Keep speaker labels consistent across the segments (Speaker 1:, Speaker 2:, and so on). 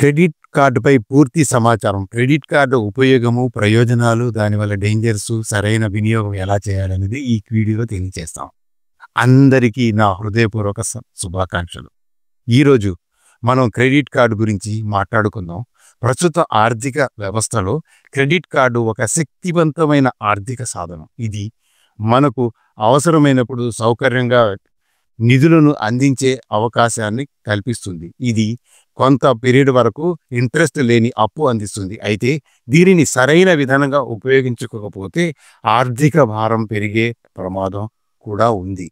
Speaker 1: Credit కార్డుపై పూర్తి సమాచారం, క్రెడిట్ కార్డు ఉపయోగము, ప్రయోజనాలు, దానివల్ల డేంజర్స్, సరైన వినియోగం ఎలా చేయాలనేది ఈ వీడియోలో తెలియజేస్తాం. అందరికీ నా హృదయపూర్వక శుభాకాంక్షలు. ఈరోజు మనం క్రెడిట్ కార్డు గురించి మాట్లాడుకుందాం. ప్రస్తుత ఆర్థిక వ్యవస్థలో క్రెడిట్ కార్డు ఒక శక్తివంతమైన ఆర్థిక సాధనం. ఇది మనకు అవసరమైనప్పుడు సౌకర్యంగా నిధులను అందించే అవకాశాన్ని కల్పిస్తుంది. ఇది కొంత పీరియడ్ వరకు ఇంట్రెస్ట్ లేని అప్పు అందిస్తుంది. అయితే దీనిని సరైన విధానంగా ఉపయోగించుకోకపోతే ఆర్థిక భారం పెరిగే ప్రమాదం కూడా ఉంది.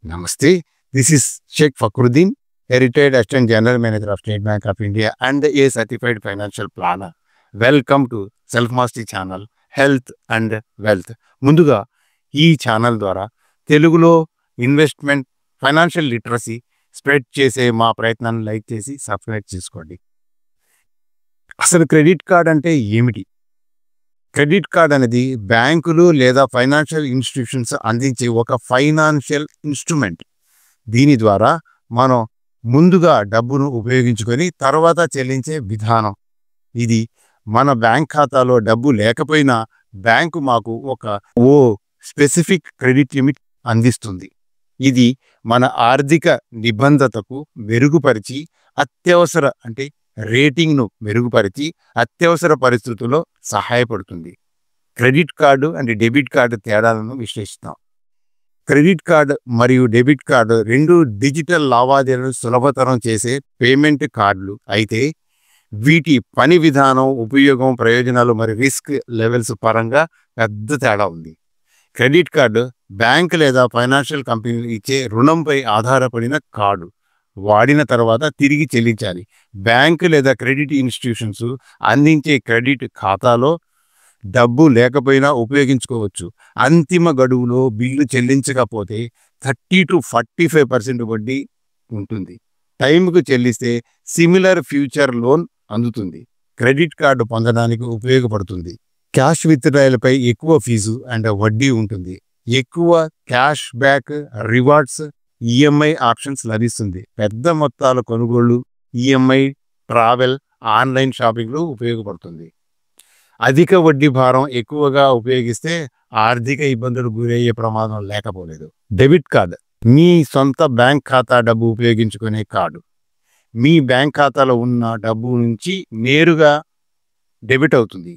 Speaker 1: నమస్తే, this is Sheikh Fakruddin, a retired assistant general manager of State Bank of India and a certified financial planner. Welcome to Self Mastery channel health and wealth. ముందుగా ఈ ఛానల్ ద్వారా తెలుగులో ఇన్వెస్ట్మెంట్, ఫైనాన్షియల్ లిటరసీ స్ప్రెడ్ చేసే మా ప్రయత్నాన్ని లైక్ చేసి subscribe చేసుకోండి. అసలు క్రెడిట్ కార్డ్ అంటే ఏమిటి? క్రెడిట్ కార్డ్ అనేది బ్యాంకులు లేదా ఫైనాన్షియల్ ఇన్స్టిట్యూషన్స్ అందించే ఒక ఫైనాన్షియల్ ఇన్స్ట్రుమెంట్. దీని ద్వారా మనం ముందుగా డబ్బును ఉపయోగించుకొని తర్వాత చెల్లించే విధానం. ఇది మన బ్యాంక్ ఖాతాలో డబ్బు లేకపోయినా బ్యాంకు మాకు ఓ స్పెసిఫిక్ క్రెడిట్ లిమిట్ అందిస్తుంది. ఇది మన ఆర్థిక నిబంధతకు మెరుగుపరిచి రేటింగ్ను మెరుగుపరిచి అత్యవసర పరిస్థితుల్లో సహాయపడుతుంది. Credit card and debit card తేడాలను విశ్లేషిస్తాం. క్రెడిట్ కార్డు మరియు డెబిట్ కార్డు రెండు డిజిటల్ లావాదేవీలను సులభతరం చేసే పేమెంట్ కార్డులు. అయితే వీటి పని విధానం, ఉపయోగం, ప్రయోజనాలు మరియు రిస్క్ లెవెల్స్ పరంగా పెద్ద తేడా ఉంది. క్రెడిట్ కార్డు బ్యాంక్ లేదా ఫైనాన్షియల్ కంపెనీలు ఇచ్చే రుణంపై ఆధారపడిన కార్డు. వాడిన తర్వాత తిరిగి చెల్లించాలి. బ్యాంకు లేదా క్రెడిట్ ఇన్స్టిట్యూషన్స్ అందించే క్రెడిట్ ఖాతాలో డబ్బు లేకపోయినా ఉపయోగించుకోవచ్చు. అంతిమ గడువులో బిల్లు చెల్లించకపోతే 30 to 45% వడ్డీ ఉంటుంది. టైంకు చెల్లిస్తే సిమిలర్ ఫ్యూచర్ లోన్ అందుతుంది. క్రెడిట్ కార్డు పొందడానికి ఉపయోగపడుతుంది. క్యాష్ విత్డ్రాయల్పై ఎక్కువ ఫీజు అండ్ వడ్డీ ఉంటుంది. ఎక్కువ cash back, rewards, EMI options లభిస్తుంది. పెద్ద మొత్తాల కొనుగోళ్లు, ఈఎంఐ, ట్రావెల్, ఆన్లైన్ షాపింగ్లో ఉపయోగపడుతుంది. అధిక వడ్డీ భారం ఎక్కువగా ఉపయోగిస్తే ఆర్థిక ఇబ్బందులు గురయ్యే ప్రమాదం లేకపోలేదు. డెబిట్ కార్డు మీ సొంత బ్యాంక్ ఖాతా డబ్బు ఉపయోగించుకునే కార్డు. మీ బ్యాంక్ ఖాతాలో ఉన్న డబ్బు నుంచి నేరుగా డెబిట్ అవుతుంది.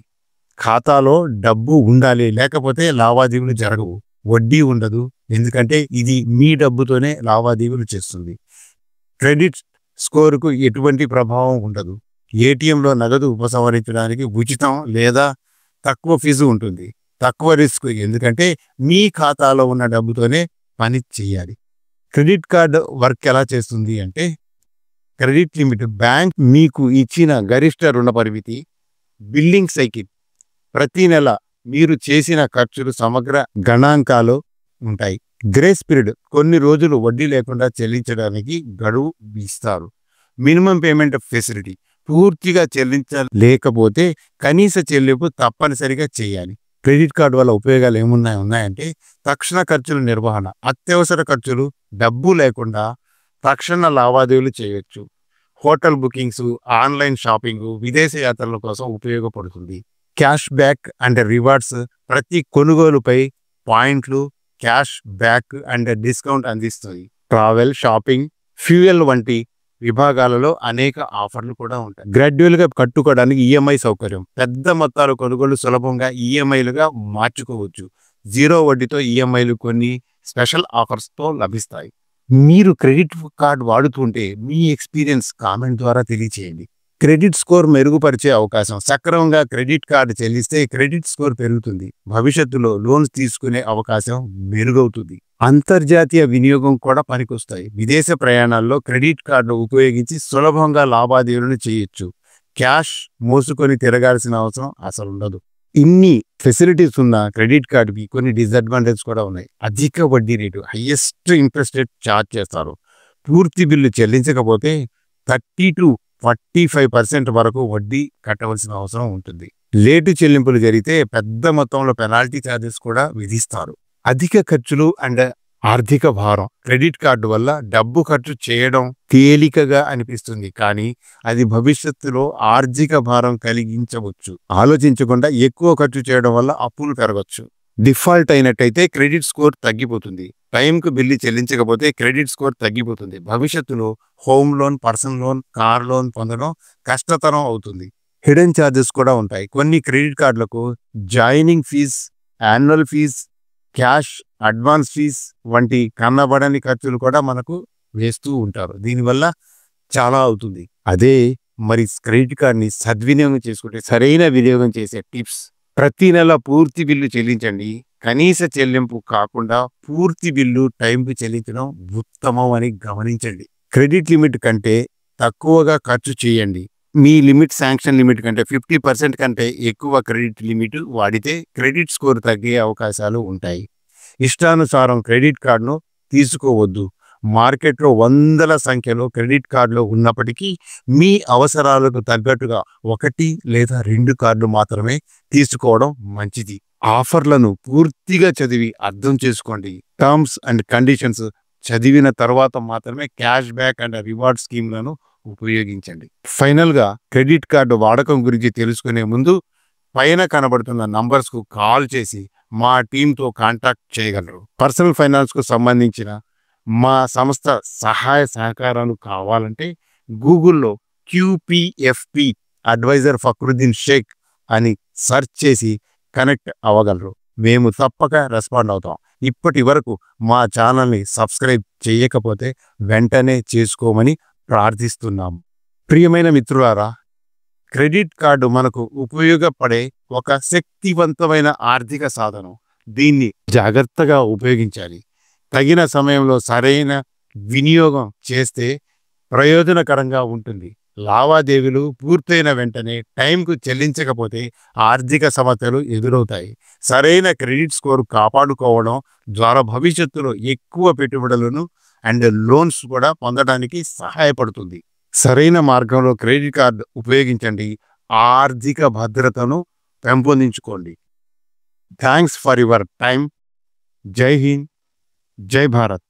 Speaker 1: ఖాతాలో డబ్బు ఉండాలి, లేకపోతే లావాదేవీలు జరగవు. వడ్డీ ఉండదు, ఎందుకంటే ఇది మీ డబ్బుతోనే లావాదేవీలు చేస్తుంది. క్రెడిట్ స్కోరుకు ఎటువంటి ప్రభావం ఉండదు. ఏటీఎంలో నగదు ఉపసంహరించడానికి ఉచితం లేదా తక్కువ ఫీజు ఉంటుంది. తక్కువ రిస్క్, ఎందుకంటే మీ ఖాతాలో ఉన్న డబ్బుతోనే పని చేయాలి. క్రెడిట్ కార్డు వర్క్ ఎలా చేస్తుంది అంటే, క్రెడిట్ లిమిట్ బ్యాంక్ మీకు ఇచ్చిన గరిష్ట రుణ పరిమితి, బిల్లింగ్ సైకిల్, ప్రతి నెల మీరు చేసిన ఖర్చులు సమగ్ర గణాంకాలు ఉంటాయి. గ్రేస్ పీరియడ్, కొన్ని రోజులు వడ్డీ లేకుండా చెల్లించడానికి గడువు ఇస్తారు. మినిమం పేమెంట్ ఫెసిలిటీ, పూర్తిగా చెల్లించలేకపోతే కనీస చెల్లింపు తప్పనిసరిగా చేయాలి. క్రెడిట్ కార్డు వల్ల ఉపయోగాలు ఉన్నాయంటే, తక్షణ ఖర్చుల నిర్వహణ, అత్యవసర ఖర్చులు డబ్బు లేకుండా తక్షణ లావాదేవీలు చేయవచ్చు. హోటల్ బుకింగ్స్, ఆన్లైన్ షాపింగ్, విదేశ యాత్రల కోసం ఉపయోగపడుతుంది. క్యాష్ బ్యాక్ అండ్ రివార్డ్స్, ప్రతి కొనుగోలుపై పాయింట్లు, క్యాష్ బ్యాక్ అండ్ డిస్కౌంట్ అందిస్తుంది. ట్రావెల్, షాపింగ్, ఫ్యూయల్ వంటి విభాగాలలో అనేక ఆఫర్లు కూడా ఉంటాయి. గ్రాడ్యువల్గా కట్టుకోవడానికి ఈఎంఐ సౌకర్యం, పెద్ద మొత్తాల కొనుగోలు సులభంగా ఈఎంఐలుగా మార్చుకోవచ్చు. 0 వడ్డీతో ఈఎంఐలు కొన్ని స్పెషల్ ఆఫర్స్తో లభిస్తాయి. మీరు క్రెడిట్ కార్డు వాడుతుంటే మీ ఎక్స్పీరియన్స్ కామెంట్ ద్వారా తెలియచేయండి. క్రెడిట్ స్కోర్ మెరుగుపరిచే అవకాశం, సక్రమంగా క్రెడిట్ కార్డు చెల్లిస్తే క్రెడిట్ స్కోర్ పెరుగుతుంది. భవిష్యత్తులో లోన్స్ తీసుకునే అవకాశం మెరుగవుతుంది. అంతర్జాతీయ వినియోగం కూడా పనికొస్తాయి. విదేశ ప్రయాణాల్లో క్రెడిట్ కార్డు ఉపయోగించి సులభంగా లావాదేవీలను చేయొచ్చు. క్యాష్ మోసుకొని తిరగాల్సిన అవసరం అసలు ఉండదు. ఇన్ని ఫెసిలిటీస్ ఉన్న క్రెడిట్ కార్డుకి కొన్ని డిసడ్వాంటేజ్ కూడా ఉన్నాయి. అధిక వడ్డీ rate, highest interest rate charge చేస్తారు. పూర్తి బిల్లు చెల్లించకపోతే 30 to 45% వరకు వడ్డీ కట్టవలసిన అవసరం ఉంటుంది. లేటు చెల్లింపులు జరిగితే పెద్ద మొత్తంలో పెనాల్టీ ఛార్జెస్ కూడా విధిస్తారు. అధిక ఖర్చులు అండ్ ఆర్థిక భారం. క్రెడిట్ కార్డు వల్ల డబ్బు ఖర్చు చేయడం తేలికగా అనిపిస్తుంది, కానీ అది భవిష్యత్తులో ఆర్థిక భారం కలిగించవచ్చు. ఆలోచించకుండా ఎక్కువ ఖర్చు చేయడం వల్ల అప్పులు పెరగచ్చు. డిఫాల్ట్ అయినట్టయితే క్రెడిట్ స్కోర్ తగ్గిపోతుంది. టైంకు బిల్లు చెల్లించకపోతే క్రెడిట్ స్కోర్ తగ్గిపోతుంది. భవిష్యత్తులో home loan, personal loan, car loan పొందడం కష్టతరం అవుతుంది. హిడెన్ ఛార్జెస్ కూడా ఉంటాయి. కొన్ని క్రెడిట్ కార్డులకు joining fee, annual fee, cash advance fee వంటి కన్నబడని ఖర్చులు కూడా మనకు వేస్తూ ఉంటారు. దీనివల్ల చాలా అవుతుంది. అదే మరి క్రెడిట్ కార్డ్ని సద్వినియోగం చేసుకుంటే సరైన వినియోగం చేసే టిప్స్: ప్రతి నెల పూర్తి బిల్లు చెల్లించండి. కనీస చెల్లింపు కాకుండా పూర్తి బిల్లు టైంకు చెల్లించడం ఉత్తమం అని గమనించండి. క్రెడిట్ లిమిట్ కంటే తక్కువగా ఖర్చు చేయండి. మీ లిమిట్ శాంక్షన్ లిమిట్ కంటే 50% కంటే ఎక్కువ క్రెడిట్ లిమిట్ వాడితే క్రెడిట్ స్కోర్ తగ్గే అవకాశాలు ఉంటాయి. ఇష్టానుసారం క్రెడిట్ కార్డును తీసుకోవద్దు. మార్కెట్లో వందల సంఖ్యలో క్రెడిట్ కార్డులు ఉన్నప్పటికీ మీ అవసరాలకు తగ్గట్టుగా 1 లేదా 2 కార్డులు మాత్రమే తీసుకోవడం మంచిది. ఆఫర్లను పూర్తిగా చదివి అర్థం చేసుకోండి. టర్మ్స్ అండ్ కండిషన్స్ చదివిన తర్వాత మాత్రమే క్యాష్ బ్యాక్ అండ్ రివార్డ్ స్కీమ్లను ఉపయోగించండి. ఫైనల్గా క్రెడిట్ కార్డు వాడకం గురించి తెలుసుకునే ముందు పైన కనబడుతున్న నంబర్స్కు కాల్ చేసి మా టీంతో కాంటాక్ట్ చేయగలరు. పర్సనల్ ఫైనాన్స్కు సంబంధించిన మా సంస్థ సహాయ సహకారాలు కావాలంటే గూగుల్లో QPFP అడ్వైజర్ ఫక్రుద్దీన్ షేక్ అని సెర్చ్ చేసి కనెక్ట్ అవ్వగలరు. మేము తప్పక రెస్పాండ్ అవుతాం. ఇప్పటి వరకు మా ఛానల్ని సబ్స్క్రైబ్ చేయకపోతే వెంటనే చేసుకోమని ప్రార్థిస్తున్నాం. ప్రియమైన మిత్రులారా, క్రెడిట్ కార్డు మనకు ఉపయోగపడే ఒక శక్తివంతమైన ఆర్థిక సాధనం. దీన్ని జాగ్రత్తగా ఉపయోగించాలి. తగిన సమయంలో సరైన వినియోగం చేస్తే ప్రయోజనకరంగా ఉంటుంది. లావాదేవీలు పూర్తయిన వెంటనే టైంకు చెల్లించకపోతే ఆర్థిక సమస్యలు ఎదురవుతాయి. సరైన క్రెడిట్ స్కోర్ కాపాడుకోవడం ద్వారా భవిష్యత్తులో ఎక్కువ పెట్టుబడులను అండ్ లోన్స్ కూడా పొందడానికి సహాయపడుతుంది. సరైన మార్గంలో క్రెడిట్ కార్డు ఉపయోగించండి. ఆర్థిక భద్రతను పెంపొందించుకోండి. Thanks for your time. జై హింద్, జై భారత్.